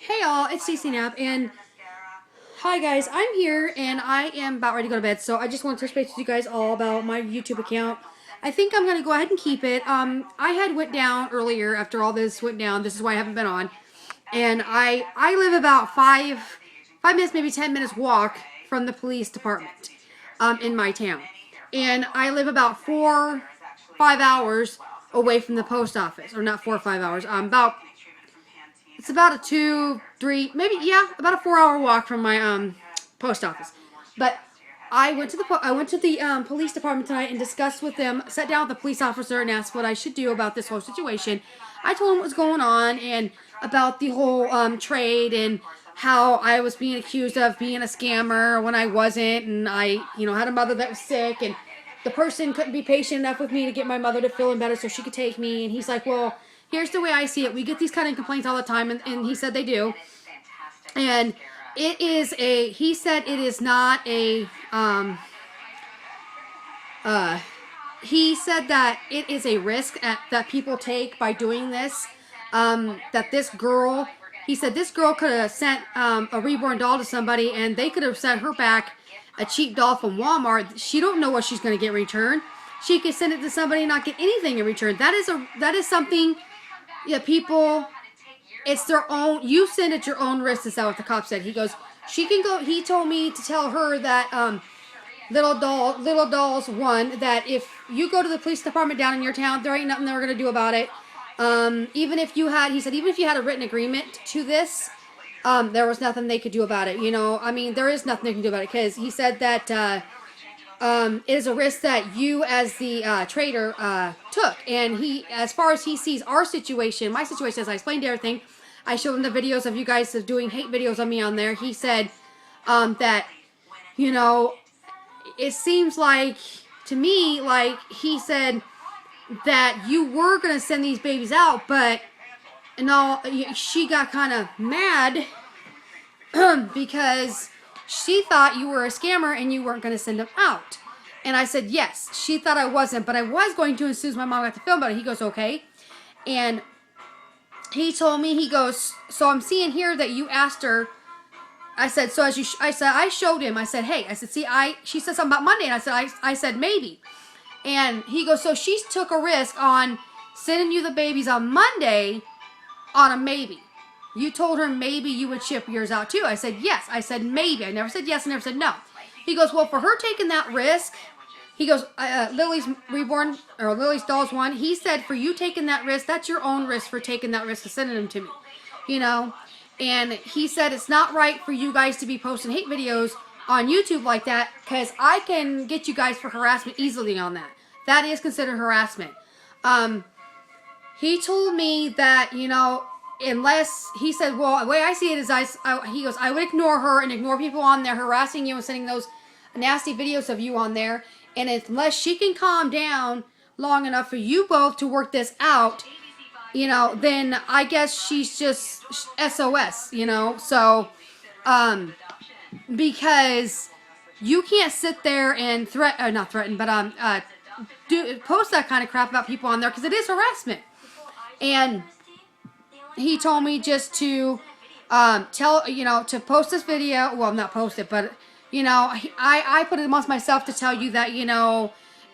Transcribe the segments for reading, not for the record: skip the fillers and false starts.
Hey all, it's Cece Knapp, and hi guys, I'm here, and I am about ready to go to bed, so I just want to touch base with you guys all about my YouTube account. I think I'm going to go ahead and keep it. I had went down earlier after all this went down. This is why I haven't been on. And I live about five minutes, maybe 10 minutes walk from the police department in my town. And I live about 5 hours away from the post office, or not 4 or 5 hours, it's about a 2, 3, maybe, yeah, about a 4 hour walk from my post office. But I went to the police department tonight and discussed with them, sat down with the police officer and asked what I should do about this whole situation. I told him what was going on and about the whole trade and how I was being accused of being a scammer when I wasn't, and I, had a mother that was sick, and the person couldn't be patient enough with me to get my mother to feeling better so she could take me. And he's like, well, here's the way I see it. We get these kind of complaints all the time, and he said they do. And he said it is not a, he said that it is a risk that people take by doing this. That this girl, he said this girl could have sent a reborn doll to somebody, and they could have sent her back a cheap doll from Walmart. She don't know what she's going to get in return. She could send it to somebody and not get anything in return. That is something that people, it's their own, you send at your own risk, is that what the cop said. He goes, she can go, he told me to tell her that Little Dolls one, that if you go to the police department down in your town, there ain't nothing they're going to do about it. Even if you had, he said, even if you had a written agreement to this, there was nothing they could do about it. There is nothing they can do about it, because he said that it is a risk that you as the trader took. And he, as far as he sees our situation, my situation, as I explained everything, I showed him the videos of you guys doing hate videos on me on there. He said that, it seems like, to me, like he said that you were going to send these babies out, but she got kind of mad because she thought you were a scammer and you weren't going to send them out. And I said, yes, she thought I wasn't, but I was going to as soon as my mom got the film about it. He goes, okay. And he told me, he goes, so I'm seeing here that you asked her. I said, so as you, I showed him, I said, hey, I said, see, she said something about Monday. And I said, maybe. And he goes, so she took a risk on sending you the babies on Monday on a maybe. You told her maybe you would ship yours out too. I said, yes. I said, maybe. I never said yes. I never said no. He goes, well, for her taking that risk, he goes, Lily's reborn, or Lily's Dolls one, he said, for you taking that risk, that's your own risk for taking that risk of sending them to me. And he said, it's not right for you guys to be posting hate videos on YouTube like that, because I can get you guys for harassment easily on that. That is considered harassment. He told me that, unless, he said, well, the way I see it is, he goes, I would ignore her and ignore people on there harassing you and sending those nasty videos of you on there. And unless she can calm down long enough for you both to work this out, then I guess she's just SOS, So, because you can't sit there and not threaten, but post that kind of crap about people on there, because it is harassment. And he told me just to to post this video. Well, not post it, but I put it amongst myself to tell you that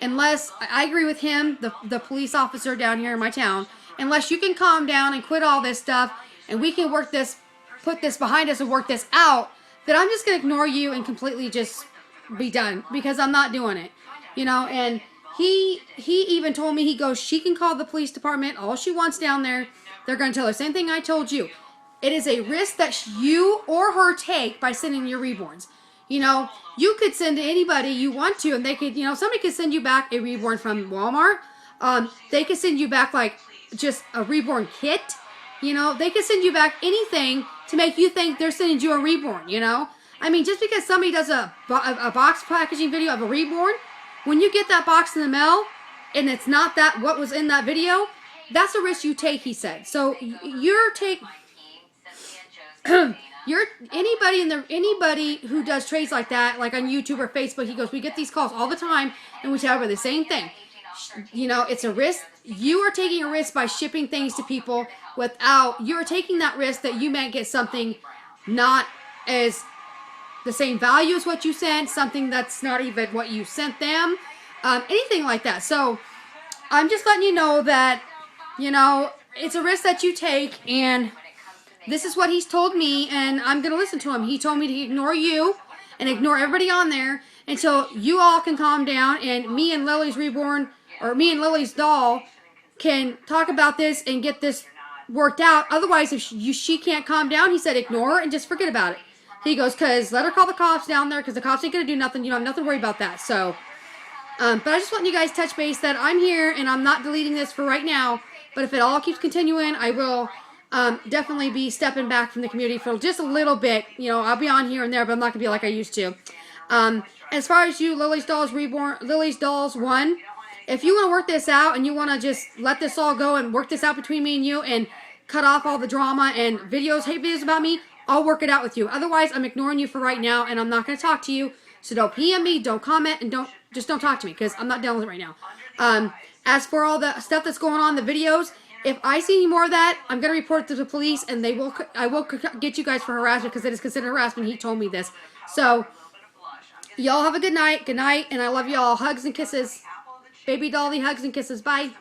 unless I agree with him, the police officer down here in my town, unless you can calm down and quit all this stuff, and we can put this behind us and work this out, then I'm just gonna ignore you and completely just be done, because I'm not doing it. And he even told me, he goes, she can call the police department all she wants down there. They're going to tell her the same thing I told you. It is a risk that you or her take by sending your reborns. You could send to anybody you want to, and they could, somebody could send you back a reborn from Walmart. They could send you back like just a reborn kit. They could send you back anything to make you think they're sending you a reborn. Just because somebody does a box packaging video of a reborn, when you get that box in the mail and it's not what was in that video, that's a risk you take, he said. So anybody who does trades like that, like on YouTube or Facebook, he goes, we get these calls all the time, and we tell everybody the same thing. It's a risk. You are taking a risk by shipping things to people without, you're taking that risk that you might get something not as the same value as what you sent, something that's not even what you sent them, anything like that. So I'm just letting you know that, you know, it's a risk that you take, and this is what he's told me, and I'm going to listen to him. He told me to ignore you and ignore everybody on there until you all can calm down, and me and Lily's reborn, or me and Lily's doll, can talk about this and get this worked out. Otherwise, if she can't calm down, he said ignore her and just forget about it. He goes, because let her call the cops down there, because the cops ain't going to do nothing. You don't have nothing to worry about that. So, but I just want you guys to touch base that I'm here, and I'm not deleting this for right now. But if it all keeps continuing, I will definitely be stepping back from the community for just a little bit. You know, I'll be on here and there, but I'm not going to be like I used to. As far as you, Lily's Dolls Reborn, Lily's Dolls 1, if you want to work this out and you want to just let this all go and work this out between me and you and cut off all the drama and videos, hate videos about me, I'll work it out with you. Otherwise, I'm ignoring you for right now, and I'm not going to talk to you. So don't PM me, don't comment, and don't talk to me, because I'm not dealing with it right now. As for all the stuff that's going on in the videos, if I see any more of that, I'm going to report it to the police, and I will get you guys for harassment, because it is considered harassment. He told me this. So, y'all have a good night. Good night, and I love y'all. Hugs and kisses. Baby dolly hugs and kisses. Bye.